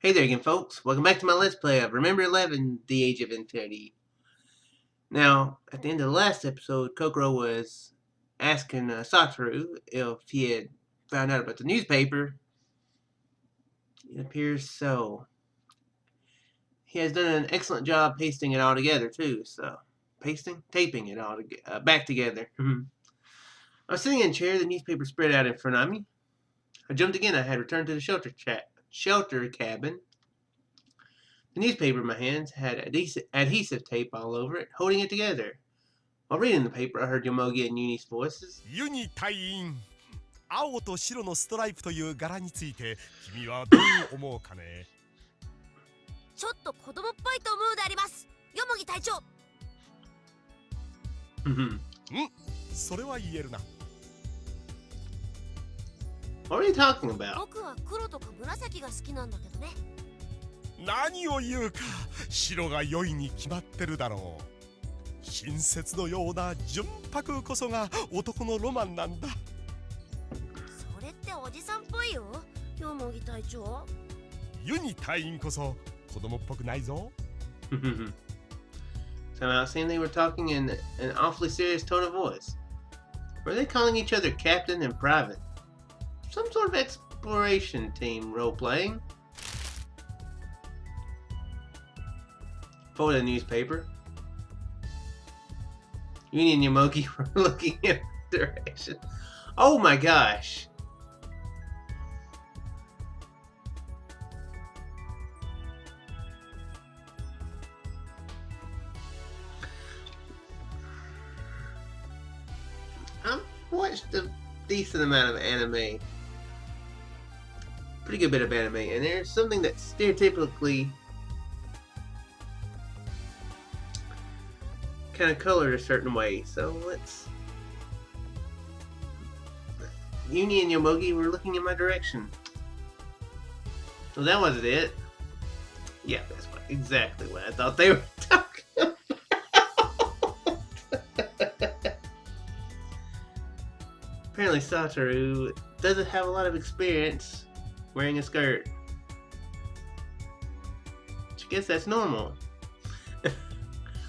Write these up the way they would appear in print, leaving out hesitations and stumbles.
Hey there again, folks. Welcome back to my Let's Play of Remember11, The Age of Infinity. Now, at the end of the last episode, Kokoro was asking Satoru if he had found out about the newspaper. It appears so. He has done an excellent job pasting it all together, too, so... Taping it all back together. I was sitting in a chair, the newspaper spread out in front of me. I jumped again. I had returned to the shelter cabin. The newspaper in my hands had adhesive tape all over it, holding it together. While reading the paper, I heard Yomogi and Yuni's voices. Yuni 隊員、青と白のストライプという柄について君はどう思うかね。ちょっと子供っぽいと思うであります。ヨモギ隊長。それは言えるな。What are you talking about? 僕は黒とか紫が好きなんだけどね。何を言うか、白が良いに決まってるだろう。親切のような純白こそが男のロマンなんだ。それっておじさんっぽいよ、ヨモギ隊長。ユニ隊員こそ子供っぽくないぞ。Somehow it seemed they were talking in an awfully serious tone of voice. Were they calling each other Captain and Private? Some sort of exploration team role-playing? Folded a newspaper. Yuni and Yomogi were looking in the direction. Oh my gosh! I've watched a decent amount of anime. Pretty good bit of anime, and there's something that stereotypically kind of colored a certain way, so let's... Yuni and Yomogi were looking in my direction. So that wasn't it. Yeah, that's exactly what I thought they were talking about. Apparently Satoru doesn't have a lot of experience wearing a skirt. I guess that's normal.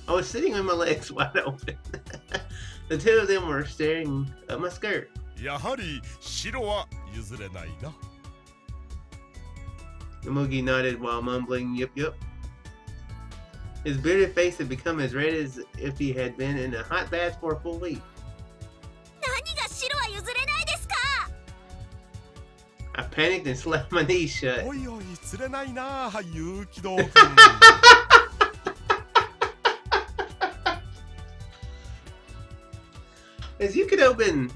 I was sitting with my legs wide open. The two of them were staring at my skirt. やはり白は譲れないな。Yomogi nodded while mumbling, "Yup, yup." His bearded face had become as red as if he had been in a hot bath for a full week. 何が白は譲れないですか? I panicked and slapped my knees shut. おいおい、釣れないな、勇気道君。As you could open,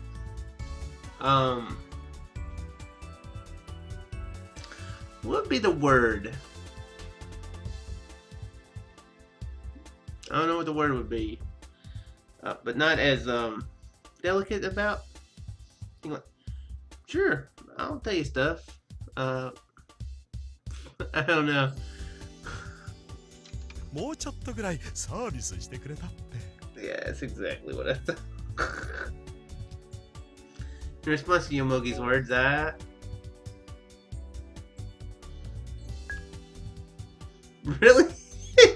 what would be the word? I don't know what the word would be, but not as delicate about. Sure, I'll tell you stuff. I don't know. もうちょっとぐらいサービスしてくれたって。Yeah, that's exactly what I thought. In response to Yomogi's words, Really?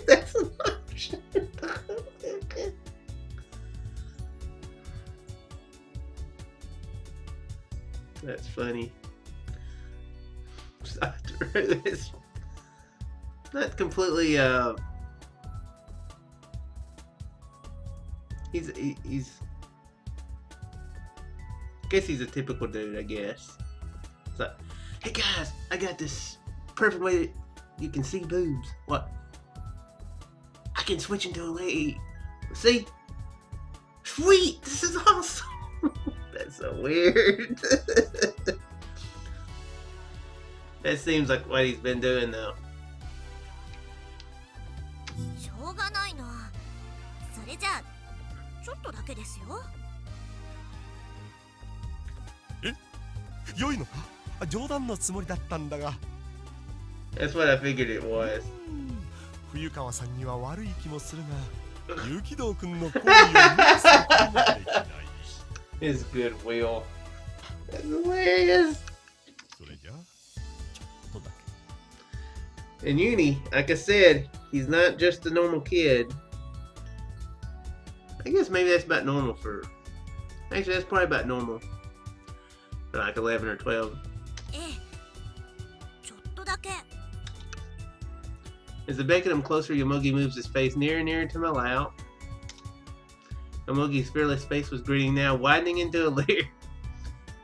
That's an option. That's funny. It's not completely, He's I guess he's a typical dude, I guess. It's like, hey guys, I got this perfect way that you can see boobs. What? I can switch into a lady. See? Sweet! This is awesome! That's so weird. That seems like what he's been doing though. しょうがないな。それじゃあちょっとだけですよ。良いのか？冗談のつもりだったんだが。That's what I figured it was. 冬川さんには悪い気もするが、雪道くんの行為を許すこともできない。His goodwill. That's hilarious. それじゃあちょっとだけ。And Yuni, like I said, he's not just a normal kid. I guess maybe that's about normal for. Actually, that's probably about normal for like 11 or 12. ええ、ちょっとだけ。 As I beckon him closer, Yomogi moves his face nearer and nearer to my lap. Yomogi's fearless face was grinning now, widening into a leer.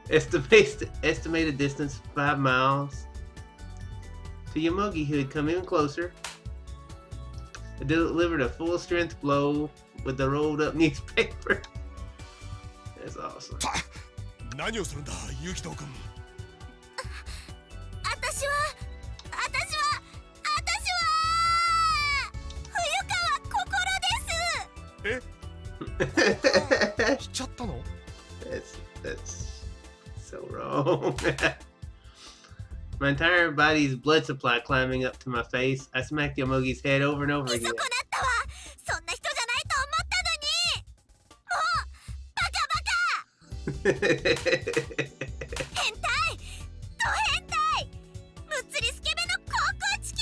Estimated distance 5 miles. To Yomogi, who had come even closer, I delivered a full strength blow with the rolled up newspaper. That's awesome. 何をするんだ、ユキト君。私は冬川心です。しちゃったの？ That's so wrong. My entire body's blood supply climbing up to my face. I smacked Yomogi's head over and over 見 again. 損なったわ。そんな人じゃないと思ったのに。もうバカバカ。変態、ド変態、むっつりスケベの高校チキ。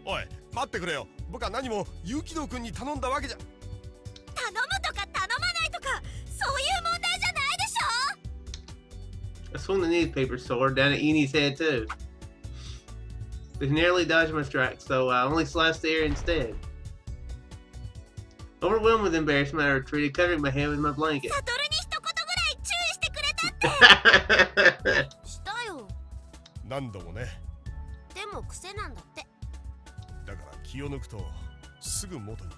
おい、待ってくれよ。僕は何もユキト君に頼んだわけじゃ。頼むとか頼まないとか、そういう問題じゃないでしょ。 I swung the newspaper sword down at Yuni's head too. They narrowly dodged my strike, so I only sliced the air instead. Overwhelmed with embarrassment, I retreated, covering my head with my blanket. サトルに一言ぐらい注意してくれたって。したよ。何度もね。でも癖なんだって。だから気を抜くとすぐ元に。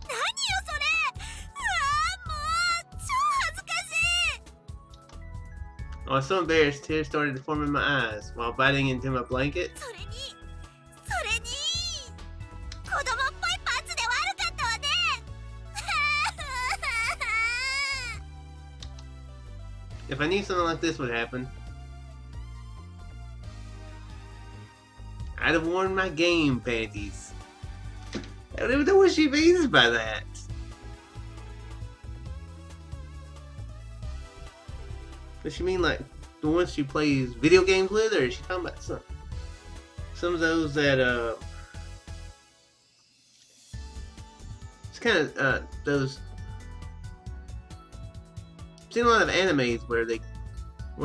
何よそれ。うわー、もう超恥ずかしい。 I was so embarrassed, tears started to form in my eyes while biting into my blanket. それに子供っぽいパーツで悪かったわね。If I knew something like this would happen, I'd have worn my game panties. I don't even know what she means by that. Does she mean like the ones she plays video games with, or is she talking about some of those that it's kind of those. I've seen a lot of animes where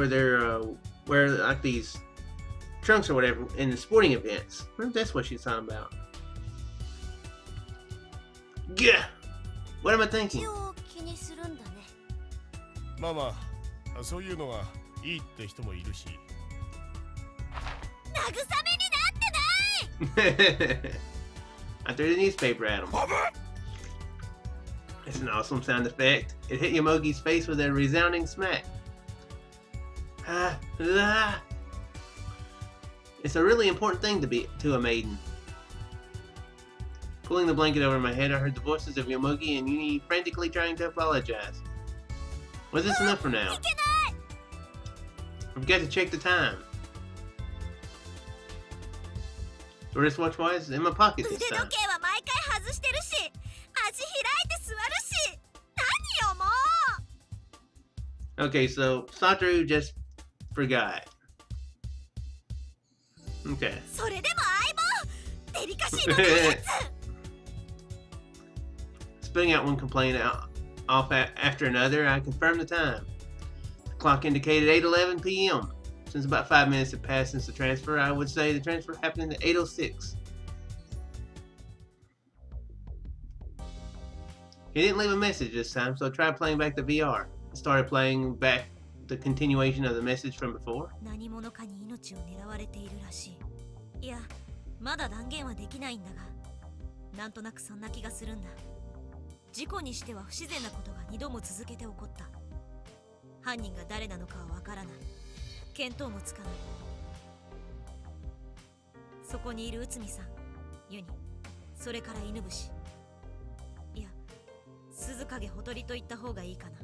they're wear like these trunks or whatever in the sporting events. I wonder if that's what she's talking about. Yeah. What am I thinking? 一応気にするんだね。まあまあ、そういうのがいいって人もいるし。慰めになってない。 I threw the newspaper at him. It's an awesome sound effect. It hit Yomogi's face with a resounding smack. It's a really important thing to a maiden. Pulling the blanket over my head, I heard the voices of Yomogi and Yuni frantically trying to apologize. Was this enough for now? I forgot to check the time. The wristwatch was in my pocket 腕 this 時 time. 計は毎回外してるし、足開いて座るし。何よもう。 Okay, so Satoru just forgot. Okay. それでも相棒、デリカシーのないやつ。 Spitting out one complaint after another, I confirmed the time. The clock indicated 8:11 p.m. Since about 5 minutes had passed since the transfer, I would say the transfer happened at 8:06. He didn't leave a message this time, so I tried playing back the VR. I started playing back the continuation of the message from before. 何者かに命を狙われているらしい。いや、まだ断言はできないんだが、なんとなくそんな気がするんだ。事故にしては不自然なことが2度も続けて起こった。犯人が誰なのかはわからない。見当もつかない。そこにいる内海さん、ユニ、それから犬伏。いや、鈴影ほとりと言った方がいいかな。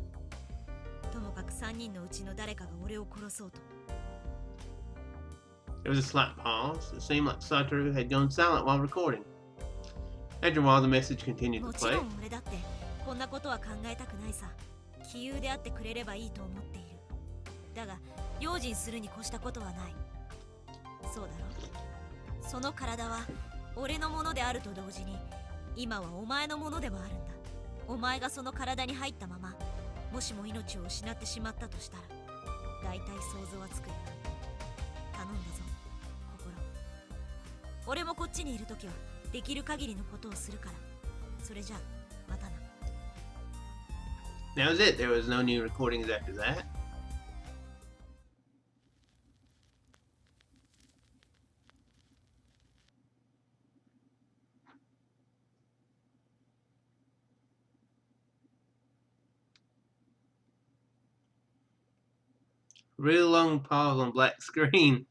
ともかく3人のうちの誰かが俺を殺そうと。 There was a slight pause. It seemed like Satoru had gone silent while recording. After a while, the message continued to もち play. ろん俺だってこんなことは考えたくないさ。杞憂であってくれればいいと思っている。だが用心するに越したことはない。そうだろ。その体は俺のものであると同時に今はお前のものでもあるんだ。お前がその体に入ったままもしも命を失ってしまったとしたら大体想像はつくよ。頼んだぞ心。俺もこっちにいるときはできる限りのことをするから。それじゃあまたな。 That was it. There was no new recordings after that. Really long pause on black screen.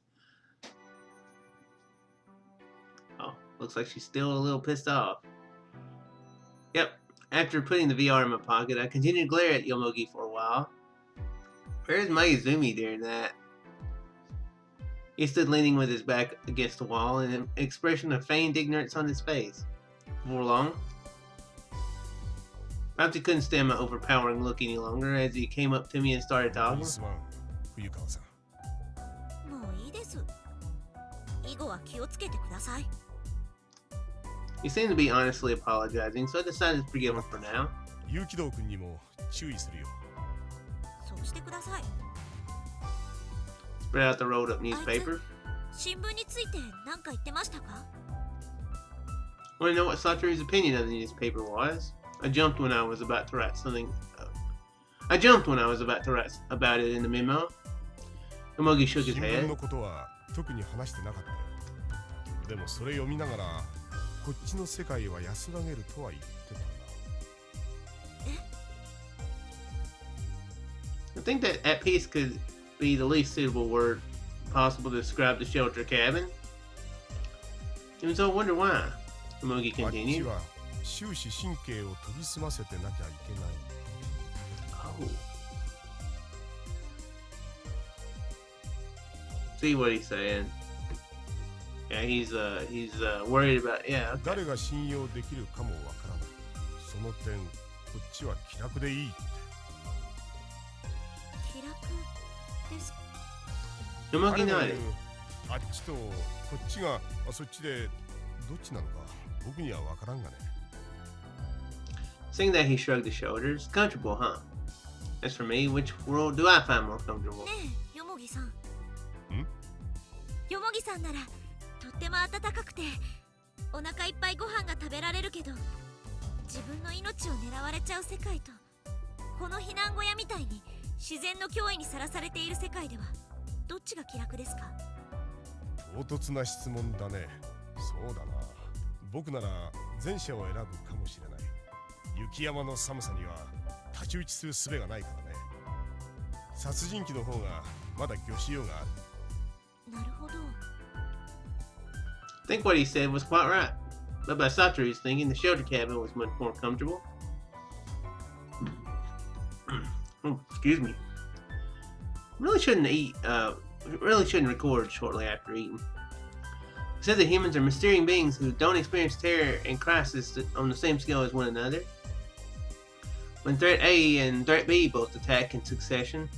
Oh, looks like she's still a little pissed off. Yep, after putting the VR in my pocket, I continued to glare at Yomogi for a while. Where's Mayuzumi during that? He stood leaning with his back against the wall and an expression of feigned ignorance on his face. For long, perhaps he couldn't stand my overpowering look any longer as he came up to me and started talking. 冬川さん。もういいです。以後は気をつけてください。 He seemed to be honestly apologizing, so I decided to forgive him for now. 有機堂君にも注意するよ。そうしてください。 Spread out the rolled up newspaper. 新聞について何か言ってましたか？ Want to know what Satoru's opinion of the newspaper was? I jumped when I was about to write about it in the memo. Yomogi shook his 新聞 head. のことは特に話してなかったよ。でもそれ読みながらこっちの世界は安らげるとは言ってたな。 I think that at peace could be the least suitable word possible to describe the shelter cabin. And so I wonder why. Yomogi あっち continued. は終始神経を研ぎ澄ませてなきゃいけない。 Oh. See what he's saying. Yeah, he's worried about. Yeah. Okay. 誰が信用できるかもわからない。その点こっちは気楽でいいって。気楽ですか？ Yomogi 彼の nodded. 言うあっちとこっちがそっちでどっちなのか僕にはわからんがね。 Seeing that he shrugged his shoulders. Comfortable, huh? As for me, which world do I find more comfortable? ねえ、よもぎさん。よもぎさんならとっても暖かくてお腹いっぱいご飯が食べられるけど自分の命を狙われちゃう世界とこの避難小屋みたいに自然の脅威にさらされている世界ではどっちが気楽ですか？唐突な質問だね。そうだな。僕なら前者を選ぶかもしれない。雪山の寒さには太刀打ちする術がないからね。殺人鬼の方がまだ魚しようがある。なるほど。 I think what he said was quite right. But by Satoru's thinking, the shelter cabin was much more comfortable. Oh, excuse me. Really shouldn't record shortly after eating. It says that humans are mysterious beings who don't experience terror and crisis on the same scale as one another. When Threat A and Threat B both attack in succession,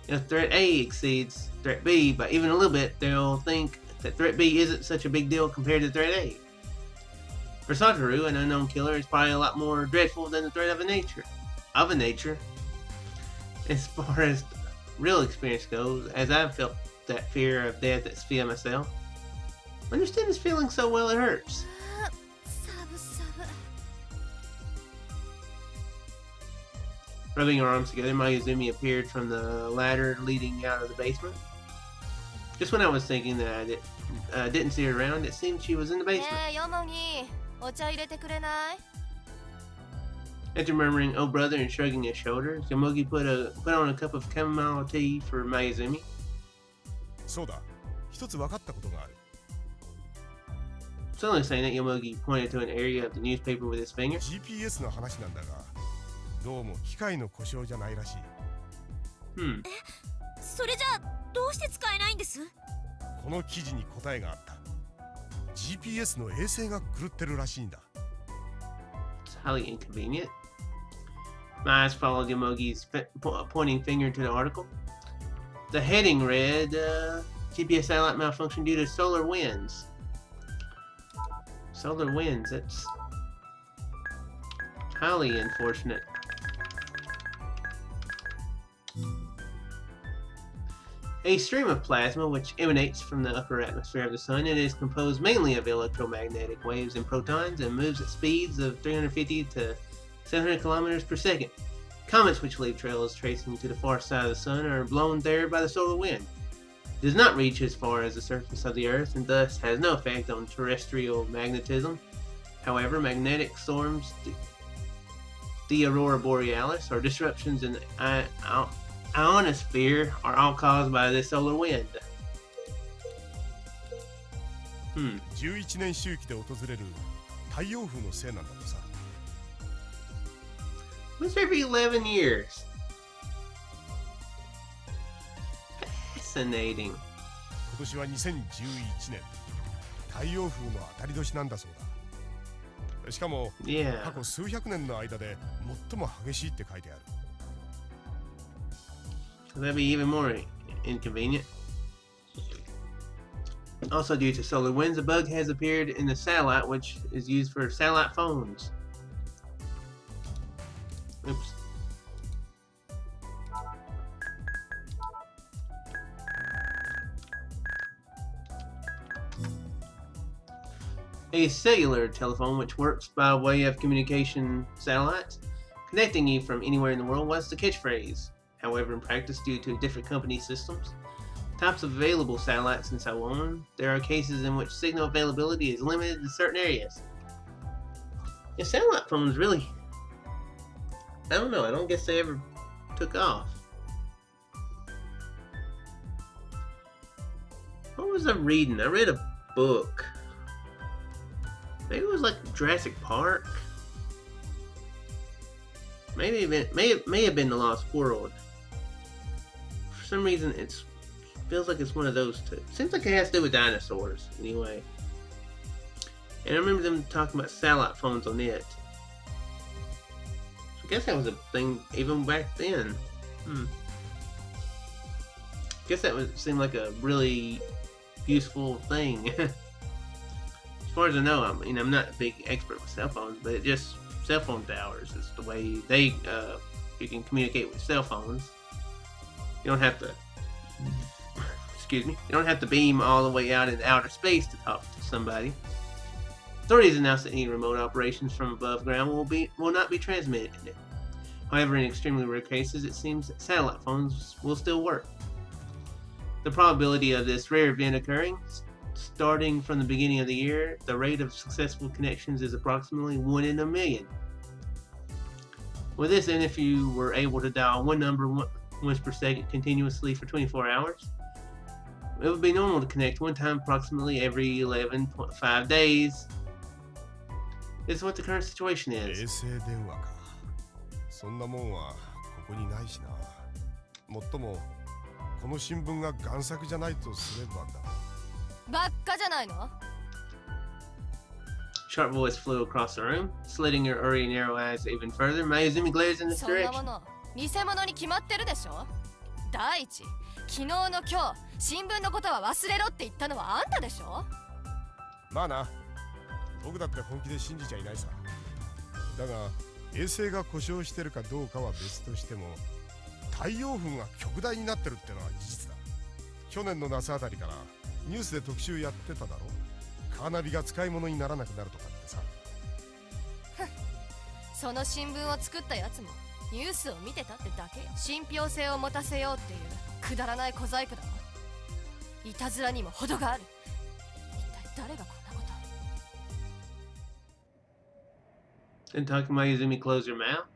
if Threat A exceeds Threat B by even a little bit, they'll think that Threat B isn't such a big deal compared to Threat A. For Satoru, an unknown killer is probably a lot more dreadful than the threat of a nature. As far as real experience goes, as I've felt that fear of death at Sophia myself, I understand this feeling so well it hurts. サブサブ。 Rubbing her arms together, Mayuzumi appeared from the ladder leading out of the basement. Just when I was thinking that I didn't see her around, it seemed she was in the basement. ねえ、よもぎ、お茶入れてくれない？ After murmuring, "Oh brother," and shrugging his shoulders, Yomogi put on a cup of chamomile tea for Mayuzumi. そうだ。一つ分かったことがある。 Suddenly saying that, Yomogi pointed to an area of the newspaper with his finger. GPS の話なんだが、どうも機械の故障じゃないらしい。それじゃあどうして使えないんです？この記事に答えがあった。GPS の衛星が狂ってるらしいんだ。 It's highly inconvenient. My eyes followed Yomogi's pointing finger to the article. The heading read, GPS satellite malfunction due to solar winds. Solar winds, that's highly unfortunate. A stream of plasma which emanates from the upper atmosphere of the sun. It is composed mainly of electromagnetic waves and protons and moves at speeds of 350 to 700 kilometers per second. Comets which leave trails tracing to the far side of the sun are blown there by the solar wind. It does not reach as far as the surface of the Earth and thus has no effect on terrestrial magnetism. However, magnetic storms, the aurora borealis, or disruptions in the ionosphere are all caused by this solar wind. 11年周期で訪れる太陽風のせいなんだとさ。What's every 11 years? Fascinating. 今年は2011年、太陽風の当たり年なんだそうだ。しかも、Yeah. 過去数百年の間で最も激しいって書いてある。That'd be even more inconvenient. Also, due to solar winds, a bug has appeared in the satellite, which is used for satellite phones. Oops. A cellular telephone, which works by way of communication satellites, connecting you from anywhere in the world, was the catchphrase. However, in practice, due to different company systems, types of available satellites, and so on, there are cases in which signal availability is limited in certain areas. Yeah, satellite phones really, I don't know, I don't guess they ever took off. What was I reading? I read a book. Maybe it was like Jurassic Park. Maybe it may have been The Lost World. For some reason, it feels like it's one of those two. Seems like it has to do with dinosaurs, anyway. And I remember them talking about satellite phones on it. So I guess that was a thing even back then. Guess that seemed like a really useful thing. As far as I know, I'm not a big expert with cell phones, but it just cell phone towers is the way they you can communicate with cell phones. You don't have to you don't have to beam all the way out in outer space to talk to somebody. Authorities announced that any remote operations from above ground will not be transmitted. However, in extremely rare cases, it seems that satellite phones will still work. The probability of this rare event occurring, starting from the beginning of the year, the rate of successful connections is approximately 1 in a million. With this, and if you were able to dial one number once per second continuously for 24 hours, it would be normal to connect one time approximately every 11.5 days. This is what the current situation is. 衛星電話か。そんなもんはここにないしな。もっともこの新聞が贋作じゃないとすればだ。ばっかじゃないの？ Sharp voice flew across the room, slitting her Uri narrow eyes even further. Mayuzumi glares in this そんな direction. もの偽物に決まってるでしょ。第一、昨日の今日新聞のことは忘れろって言ったのはあんたでしょ。まあな。僕だって本気で信じちゃいないさ。だが衛星が故障してるかどうかは別としても、太陽風が極大になってるってのは事実だ。去年の夏あたりからニュースで特集やってただろ。カーナビが使い物にならなくなるとかってさ。その新聞を作ったやつもニュースを見てたってだけよ。信憑性を持たせようっていうくだらない小細工だわ。いたずらにも程がある。一体誰がこんなこと。 Then Mayuzumi closed her mouth.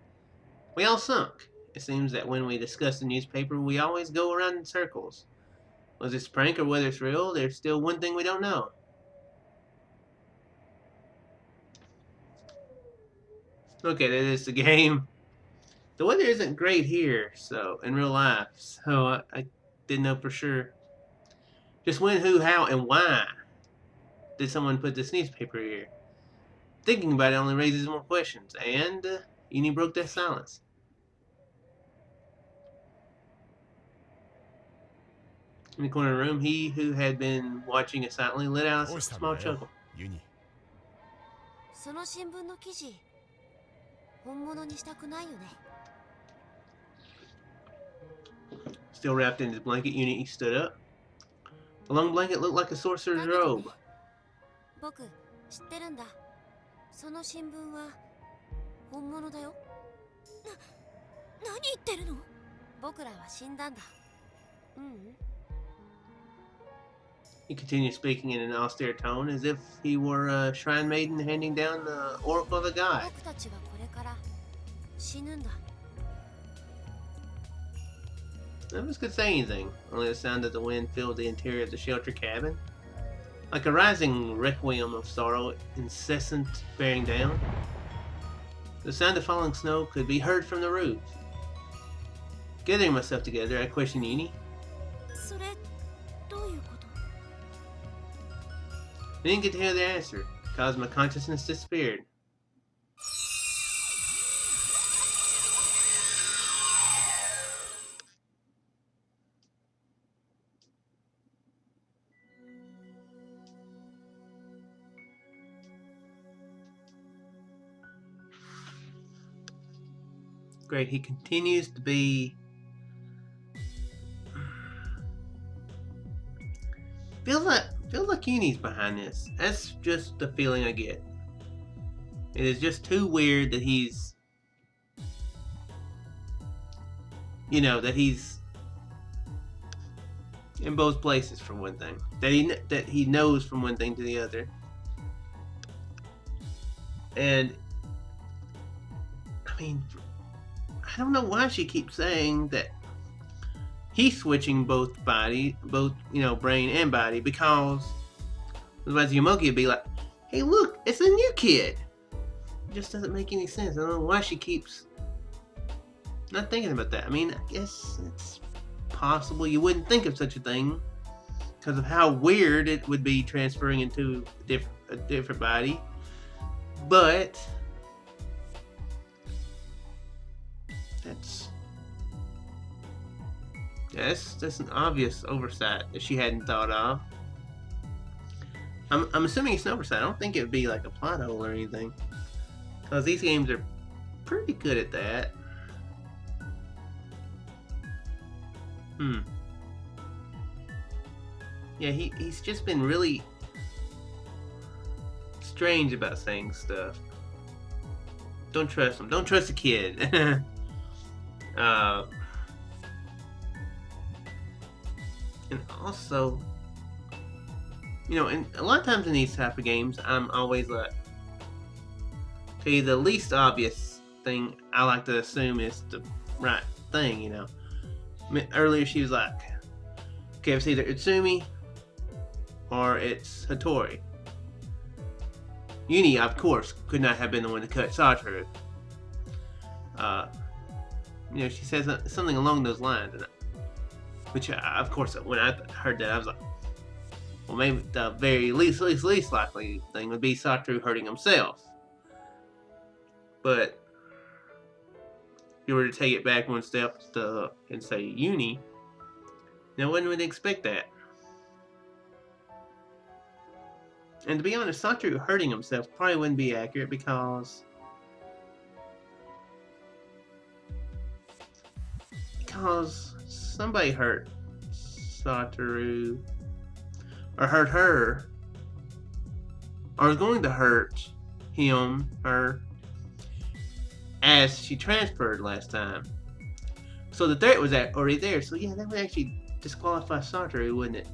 We all sunk. It seems that when we discuss the newspaper, we always go around in circles. Was this a prank or whether it's real, there's still one thing we don't know. Okay, that is the game. The weather isn't great here, so in real life, so I didn't know for sure. Just when, who, how, and why did someone put this newspaper here? Thinking about it only raises more questions, and Yuni broke that silence. In the corner of the room, he who had been watching it silently let out ど a うしたん small だよ chuckle. ユニ。その新聞の記事本物にしたくないよね。 Still wrapped in his blanket, Yuni stood up. The long blanket looked like a sorcerer's robe. 僕知ってるんだ。その新聞は本物だよ。何言ってるの？僕らは死んだんだ。He continued speaking in an austere tone, as if he were a shrine maiden handing down the oracle of the god. 僕たちはこれから死ぬんだ。 None of us could say anything, only the sound of the wind filled the interior of the shelter cabin. Like a rising requiem of sorrow, incessant bearing down. The sound of falling snow could be heard from the roof. Gathering myself together, I questioned Yuni. それどういうこと？ I didn't get to hear the answer, because my consciousness disappeared. Great, he continues to be... Feels like Yuni's behind this. That's just the feeling I get. It is just too weird that he's... You know, that he's... in both places, for one thing. That he knows from one thing to the other. And... I mean... I don't know why she keeps saying that he's switching both, you know, brain and body, because otherwise Yamoki would be like, hey look, it's a new kid. It just doesn't make any sense. I don't know why she keeps not thinking about that. I mean, I guess it's possible you wouldn't think of such a thing because of how weird it would be transferring into a different body. But that's an obvious oversight that she hadn't thought of. I'm assuming it's an oversight. I don't think it would be like a plot hole or anything, because these games are pretty good at that. Yeah, he's just been really strange about saying stuff. Don't trust him. Don't trust the kid. And also, you know, and a lot of times in these type of games, I'm always like, okay, the least obvious thing I like to assume is the right thing, you know. I mean, earlier she was like, okay, it's either Utsumi or it's Hattori. Yuni, of course, could not have been the one to cut Satoru. You know, she says something along those lines, and which, of course, when I heard that, I was like, well, maybe the very least likely thing would be Satoru hurting himself. But if you were to take it back one step and say Yuni, no one would expect that. And to be honest, Satoru hurting himself probably wouldn't be accurate, because somebody hurt Satoru, or hurt her, or is going to hurt her, as she transferred last time. So the threat was already there. So yeah, that would actually disqualify Satoru, wouldn't it?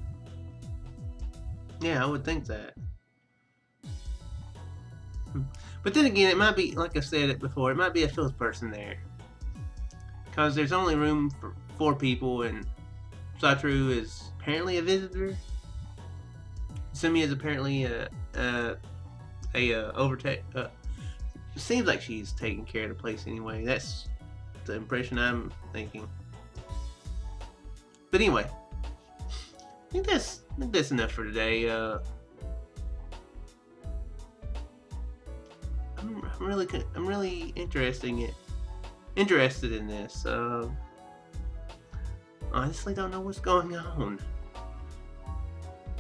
Yeah, I would think that. But then again, it might be, like I said it before, it might be a fifth person there, because there's only room for 4 people, and Satoru is apparently a visitor. Sumi is apparently seems like she's taking care of the place anyway. That's the impression I'm thinking. But anyway, I think that's enough for today. I'm really interested in this. Honestly, don't know what's going on.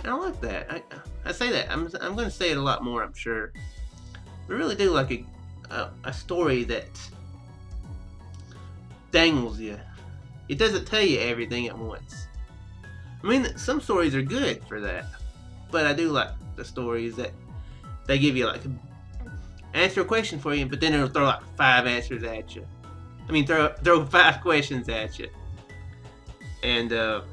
And I like that. I say that. I'm going to say it a lot more, I'm sure. I really do like a story that dangles you. It doesn't tell you everything at once. I mean, some stories are good for that, but I do like the stories that they give you like answer a question for you, but then it'll throw like 5 answers at you. I mean, throw 5 questions at you. And if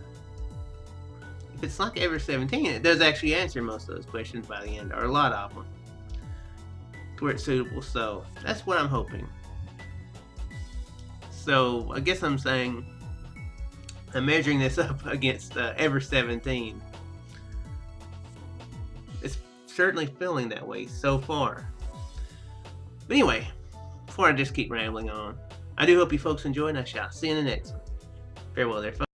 it's like Ever 17, it does actually answer most of those questions by the end, or a lot of them, to where it's suitable. So that's what I'm hoping. So I guess I'm saying I'm measuring this up against Ever 17. It's certainly feeling that way so far. But anyway, before I just keep rambling on, I do hope you folks enjoy, and I shall see you in the next one. Farewell there, folks.